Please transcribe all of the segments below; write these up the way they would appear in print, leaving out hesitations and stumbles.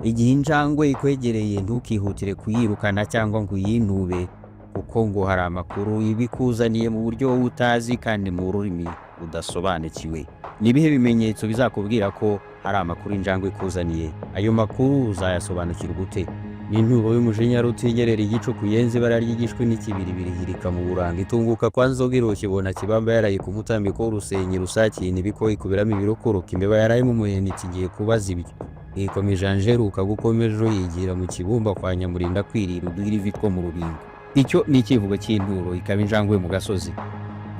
Igihe injangwe ikwegereye ntukihutire kuyirukana cyangwa ngo uyinube, kuko ngo hari amakuru ibikuzaniye mu buryo wowe utazi kandi mu rurimi udasobanukiwe. Ni ibihe bimenyetso bizakubwira ko hari amakuru injangwe ikuzaniye? Ayo makuru uzayasobanukirwa gute? Ni inturo y'umujinya rutigerera igicuku yenze ibara ry'igishwi n'ikibiribiri hirika mu buranga, itunguka kwa nzoga iroshye ibona kibamba yaraye ku mutambiko w'urusenyi rusakiye ibiko ikubiramo ibirokoroka, imbeba yaraye mu muheni kigiye kubaza ibyo. Ikomeje anjeruka gukomeje yigira mu kibumba kwa Nyamurinda kwirira uduhira ivi two mu rubingo. Icyo ni ikivugo cy'inturo ikaba injangwe mu gasozi.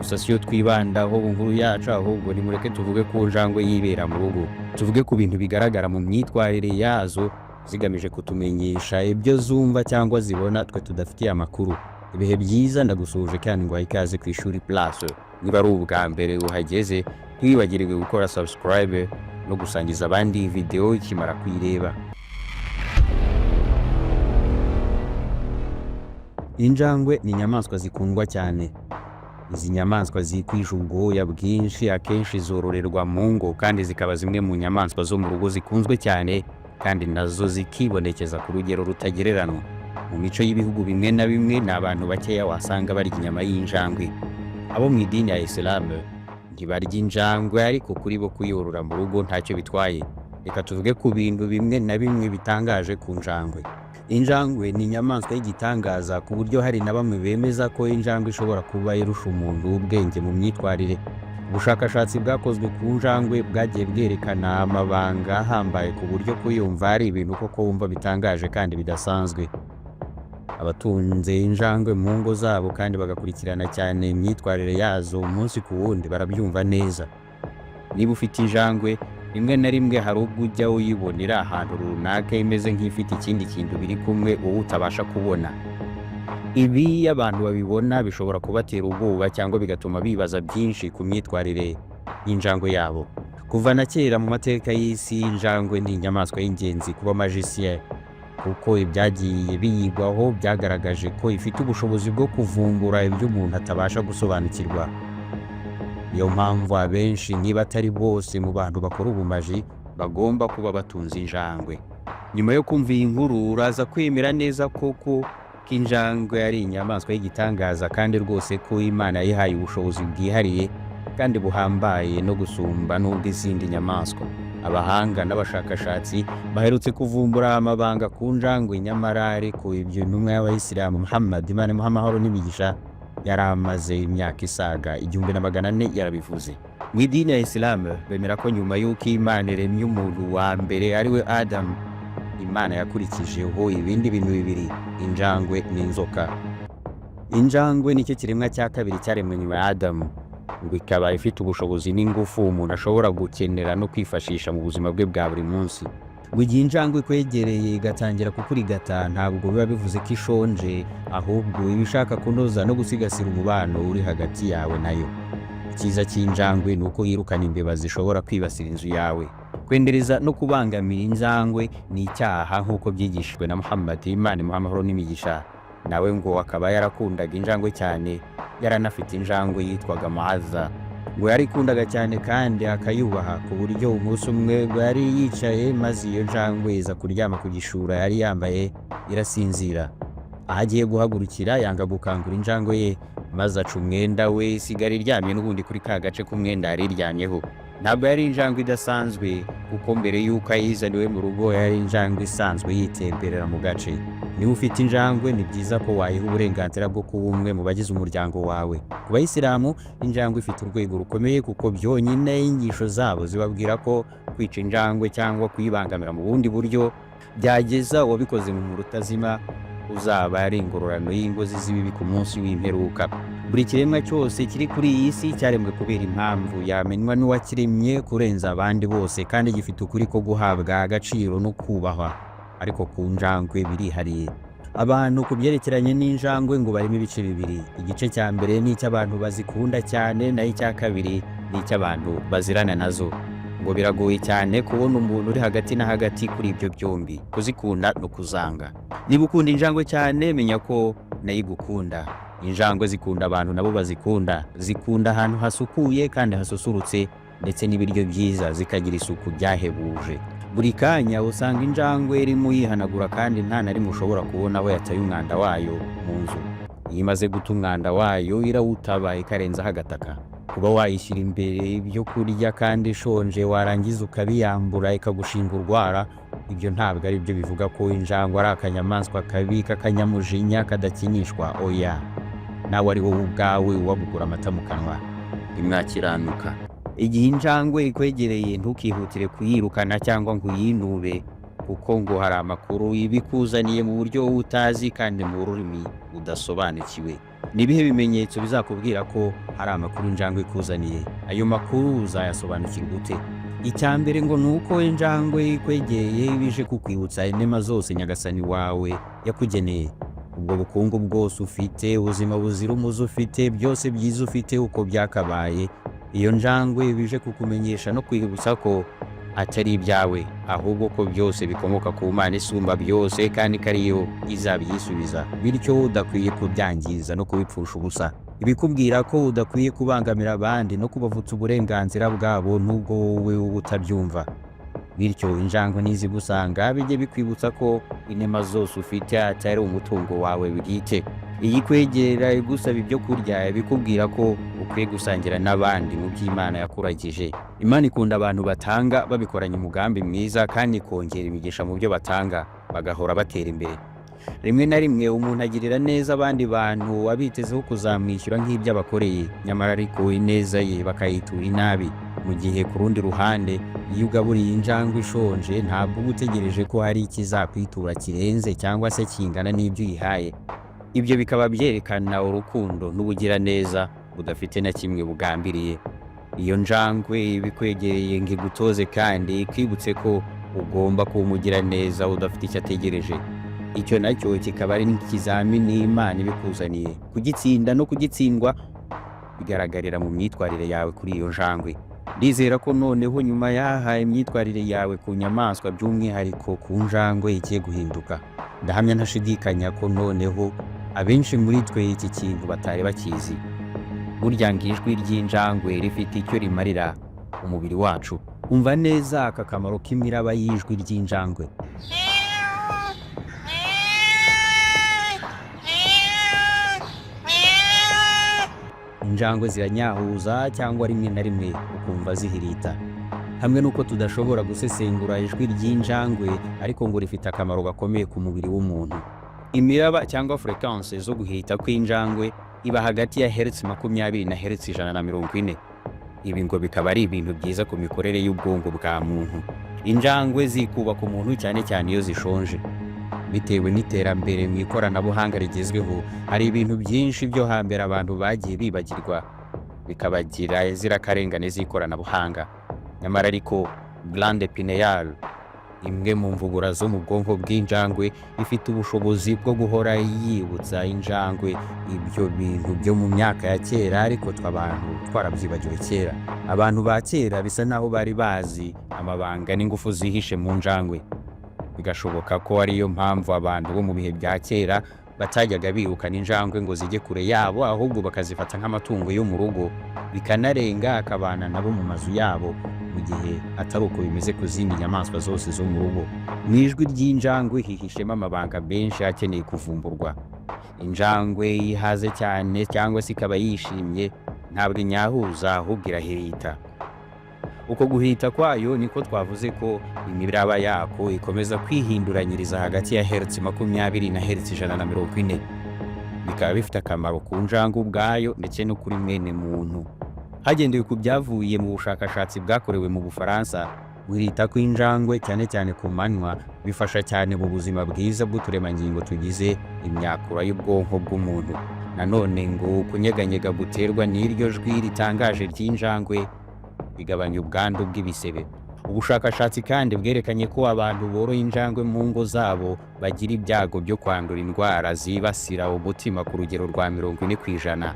Gusa siyo twibandaho inkuru yacu, ahubwo nimureke tuvuge ku njangwe yibera mu rugo. Tuvuge ku bintu bigaragara mu myitwarire yazo zigamije kutumenyesha ibyo zumva cyangwa zibona twe tudafitiye amakuru. Ibihe byiza, ndagusuhuje kandi ngo ikaze ku Ishuri Plus. Niba ari ubwa mbere uhageze, ntiwibagirwe gukora subscribe no gusangiza abandi video ikimara kuyireba. Injangwe ni inyamaswa zikundwa cyane. Izi nyamaswa zikwije ubwoya bwinshi, akenshi zororerwa mu ngo kandi zikaba zimwe mu nyamaswa zo mu rugo zikunzwe cyane, kandi nazo zikibonekeza ku rugero rutagereranwa. Mu mico y'ibihugu bimwe na bimwe ni abantu bakeya wasanga barya inyama y'injangwe. Abo mu idini ya Islam ntibarya injangwe, ariko kuri bo kuyorora mu rugo ntacyo bitwaye. Reka tuvuge ku bintu bimwe na bimwe bitangaje ku njangwe. Injangwe ni inyamaswa y'igitangaza ku buryo hari na bamwe bemeza ko injangwe ishobora kuba irusha umuntu ubwenge mu myitwarire. Ubushakashatsi bwakozwe ku njangwe bwagiye bwerekana amabanga ahambaye ku buryo kuyumva ari ibintu koko wumva bitangaje kandi bidasanzwe. Abatunze injangwe mu ngo zabo kandi bagakurikirana cyane imyitwarire yazo umunsi ku wundi barabyumva neza. Niba ufite injangwe, rimwe na rimwe hari ubwo ujya uyibonera ahantu runaka imeze nk'ifite ikindi kintu biri kumwe wowe utabasha kubona. Ibi abantu babibona bishobora kubatera ubwoba cyangwa bigatuma bibaza byinshi ku myitwarire y'injangwe yabo. Kuva na kera mu mateka y'isi, injangwe ni inyamaswa y'ingenzi kuba magicien, kuko ibyagiye biyigwaho byagaragaje ko ifite ubushobozi bwo kuvumbura ibyo umuntu atabasha gusobanukirwa. Niyo mpamvu abenshi, niba atari bose, mu bantu bakora ubumaji bagomba kuba batunze injangwe. Nyuma yo kumva iyi nkuru uraza kwemera neza koko ko injangwe ari inyamaswa y'igitangaza kandi rwose ko Imana yayihaye ubushobozi bwihariye kandi buhambaye no gusumba n'ubw'izindi nyamaswa. Abahanga n'abashakashatsi baherutse kuvumbura amabanga ku njangwe, nyamara ariko ibyo intumwa y'Abayisilamu Muhammad, Imana imuhe amahoro n'imigisha, yari amaze imyaka isaga 1400 yarabivuze. Mu idini ya Islam bemera ko nyuma y'uko Imana iremye umuntu wa mbere ariwe Adam, Imana yakurikijeho ibindi bintu bibiri: injangwe n'inzoka. Injangwe nicyo kiremwa cya kabiri cyaremwe nyuma ya Adam, ngo ikaba ifite ubushobozi n'ingufu umuntu ashobora gukenera no kwifashisha mu buzima bwe bwa buri munsi. Mu gihe injangwe ikwegereye igatangira kukurigata, ntabwo biba bivuze ko ishonje, ahubwo iba ishaka kunoza no gusigasira umubano uri hagati yawe nayo. Icyiza cy'injangwe ni uko yirukana imbeba zishobora kwibasira inzu yawe. Kwendereza no kubangamira injangwe ni icyaha nk'uko byigishijwe na Muhammad, Imana imuhe amahoro n'imigisha. Nawe ngo akaba yarakundaga injangwe cyane, yaranafite injangwe yitwaga Muazza. Ngo yarikundaga cyane kandi akayubaha ku buryo umunsi umwe ngo yari yicaye maze iyo njangwe iza kuryama ku gishura yari yambaye irasinzira. Aho agiye guhagurukira yanga gukangura injangwe ye, maze aca umwenda we isigara iryamye n'ubundi kuri ka gace k'umwenda yari iryamyeho. Ntabwo yari injangwe idasanzwe, kuko mbere y'uko ayizaniwe mu rugo yari injangwe isanzwe yitemberera mu gace. Niba ufite injangwe, ni byiza ko wayiha uburenganzira bwo kuba umwe mu bagize umuryango wawe. Ku Bayisilamu, injangwe ifite urwego rukomeye kuko byonyine inyigisho zabo zibabwira ko kwica injangwe cyangwa kuyibangamira mu bundi buryo byageza uwabikoze mu rutazima, uzaba ari ingororano y'ingozi z'ibibi ku munsi w'imperuka. Buri kiremwa cyose kiri kuri iyi si cyaremwe kubera impamvu, yamenywa n'uwakiremye kurenza abandi bose, kandi gifite ukuri ko guhabwa agaciro no kubahwa. Ariko ku njangwe birihariye. Abantu ku byerekeranye n'injangwe ngo barimo ibice bibiri. Igice cya mbere ni icy'abantu bazikunda cyane, naho icya kabiri ni icy'abantu bazirana nazo. Ngo biragoye cyane kubona umuntu uri hagati na hagati kuri ibyo byombi, kuzikunda no kuzanga. Niba ukunda injangwe cyane, menya ko nayo igukunda. Injangwe zikunda abantu nabo bazikunda. Zikunda ahantu hasukuye kandi hasusurutse, ndetse n'ibiryo byiza, zikagira isuku byahebuje. Buri kanya usanga injangwe irimo yihanagura kandi nta na rimwe ushobora kubona aho yataye umwanda wayo mu nzu. Iyo imaze guta umwanda wayo irawutaba ikarenzaho agataka. Kuba wayishyira imbere ibyo kurya kandi ishonje warangiza ukabiyambura ikagushinga urwara, ibyo ntabwo ari byo bivuga ko injangwe ari akanyamaswa kabi k'akanyamujinya kadakinishwa. Oya, nawe ari wowe ubwawe wabugura amata mu kanwa imwakiranuka. Igihe injangwe ikwegereye ntukihutire kuyirukana cyangwa ngo uyinube, kuko ngo hari amakuru ibikuzaniye mu buryo utazi kandi mu rurimi udasobanukiwe. Ni ibihe bimenyetso bizakubwira ko hari amakuru injangwe ikuzaniye? Ayo makuru uzayasobanukirwa ute? Icya mbere ngo ni uko injangwe ikwegereye bije kukwibutsa inema zose nyagasani wawe yakugeneye. Ubwo bukungu bwose ufite, ubuzima buzira umuze ufite, byose byiza ufite uko byakabaye, iyo njangwe bije kukumenyesha no kwibutsa ko atari ibyawe, ahubwo ko byose bikomoka ku Mana isumba byose kandi ko ariyo izabyisubiza. Bityo udakwiye kubyangiza no kubipfusha ubusa. Ibikubwira ko udakwiye kubangamira abandi no kubavutsa uburenganzira bwabo nubwo wowe uba utabyumva. Bityo injangwe nizigusanga bijye bikwibutsa ko inema zose ufite atari umutungo wawe bwite. Iyi kwegera igusaba ibyo kurya bikubwira ko ukwiye gusangira n'abandi mu by'Imana yakuragije. Imana ikunda abantu batanga babikoranye umugambi mwiza kandi ikongera imigisha mu byo batanga, bagahora batera imbere. Rimwe na rimwe umuntu agirira neza abandi bantu abitezeho kuzamwishyura nk'ibyo abakoreye, nyamara ariko ineza ye bakayitura inabi. Mu gihe ku rundi ruhande iyo ugaburiye injangwe ishonje ntabwo uba utegereje ko hari ikizakwitura kirenze cyangwa se kingana n'ibyo uyihaye. Ibyo bikaba byerekana urukundo n'ubugiraneza budafite na kimwe bugambiriye. Iyo njangwe ibikwegereye ngo igutoze kandi ikwibutse ko ugomba kuba umugiraneza udafite icyo ategereje. Icyo nacyo kikaba ari n'ikizamini Imana ibikuzaniye. Kugitsinda no kugitsindwa bigaragarira mu myitwarire yawe kuri iyo njangwe. Ndizera ko noneho nyuma y'aha imyitwarire yawe ku nyamaswa by'umwihariko ku njangwe igiye guhinduka. Ndahamya ntashidikanya ko noneho abenshi muri twe iki kintu batari bakizi. Burya ngo ijwi ry'injangwe rifite icyo rimarira umubiri wacu. Umva neza aka kamaro k'imiraba y'ijwi ry'injangwe. Injangwe ziranyahuza cyangwa rimwe na rimwe ukumva zihirita. Hamwe nuko tudashobora gusesengura ijwi ry'injangwe, ariko ngo rifite akamaro gakomeye ku mubiri w'umuntu. Imiraba cyangwa frequences zo guhita kw'injangwe iba hagati ya hertz 20 na hertz 140. Ibi ngo bikaba ari ibintu byiza ku mikorere y'ubwonko bwa muntu. Injangwe zikuba ku muntu cyane cyane iyo zishonje. Bitewe n'iterambere mu ikoranabuhanga rigezweho, hari ibintu byinshi byo hambere abantu bagiye bibagirwa bikabagira zirakarengane z'ikoranabuhanga. Nyamara ariko glande pineale, imwe mu mvubura zo mu bwonko bw'injangwe, ifite ubushobozi bwo guhora yibutsa injangwe ibyo bintu byo mu myaka ya kera, ariko tw'abantu twarabyibagiwe kera. Abantu ba kera bisa naho bari bazi amabanga n'ingufu zihishe mu njangwe. Bigashoboka ko ariyo mpamvu abantu bo mu bihe bya kera batajyaga birukana injangwe ngo zijye kure yabo, ahubwo bakazifata nk'amatungo yo mu rugo, bikanarenga akabana nabo mu mazu yabo, mu gihe atari uko bimeze ku zindi nyamaswa zose zo mu rugo. Mu ijwi ry'injangwe hihishemo amabanga menshi akeneye kuvumburwa. Injangwe ihaze cyane cyangwa se ikaba yishimye ntabwo inyahuza, ahubwo irahirita. Uko guhita kwayo niko twavuze ko imiraba yako ikomeza kwihinduranyiriza hagati ya hertz 20 na hertz 140. Bikaba bifite akamaro ku njangwe ubwayo ndetse no kuri mwene muntu. Hagendewe ku byavuye mu bushakashatsi bwakorewe mu Bufaransa, guhita kw'injangwe cyane cyane ku manywa bifasha cyane mu buzima bwiza bw'uturemangingo tugize imyakura y'ubwonko bw'umuntu. Nanone ngo kunyeganyega guterwa n'iryo jwi ritangaje ry'injangwe bigabanya ubwandu bw'ibisebe. Ubushakashatsi kandi bwerekanye ko abantu boroye injangwe mu ngo zabo bagira ibyago byo kwandura indwara zibasira umutima ku rugero rwa 40%.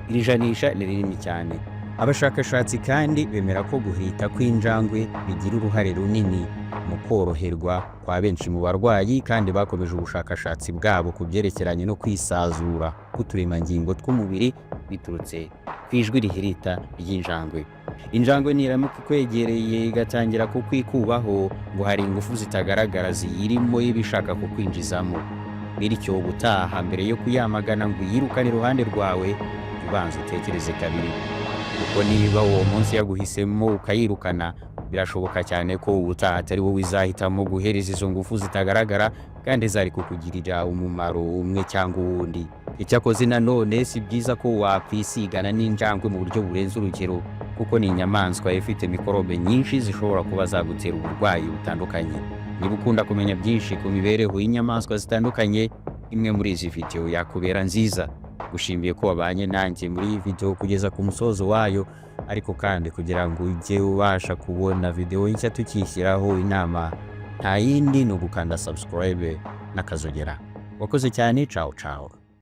Iri janisha ni rinini cyane. Abashakashatsi kandi bemera ko guhita kw'injangwe bigira uruhare runini mu koroherwa kwa benshi mu barwayi, kandi bakomeje ubushakashatsi bwabo ku byerekeranye no kwisazura k'uturemangingo tw'umubiri biturutse kw'ijwi rihirita ry'injangwe. Injangwe niramuka ikwegereye igatangira kukwikubaho ngo hari ingufu zitagaragara ziyirimo iba ishaka kukwinjizamo. Bityo ubutaha mbere yo kuyamagana ngo yirukane iruhande rwawe, ubanza utekereze kabiri. Kuko niba uwo munsi yaguhisemo ukayirukana, birashoboka cyane ko ubutaha atari wowe izahitamo guhereza izo ngufu zitagaragara kandi zari kukugirira umumaro umwe cyangwa uwundi. Icyakoze nanone si byiza ko wakwisigana n'injangwe mu buryo burenze urugero, kuko ni inyamaswa ifite mikorobe nyinshi zishobora kuba zagutera uburwayi butandukanye. Niba ukunda kumenya byinshi ku mibereho y'inyamaswa zitandukanye, imwe muri izi video yakubera nziza. Gushimiye ko wabanye nanjye muri iyi video kugeza ku musozo wayo, ariko kandi kugira ngo ujye ubasha kubona video nshya tukishyiraho inama, nta yindi ni ugukanda subscribe n'akazogera. Wakoze cyane, ciao ciao.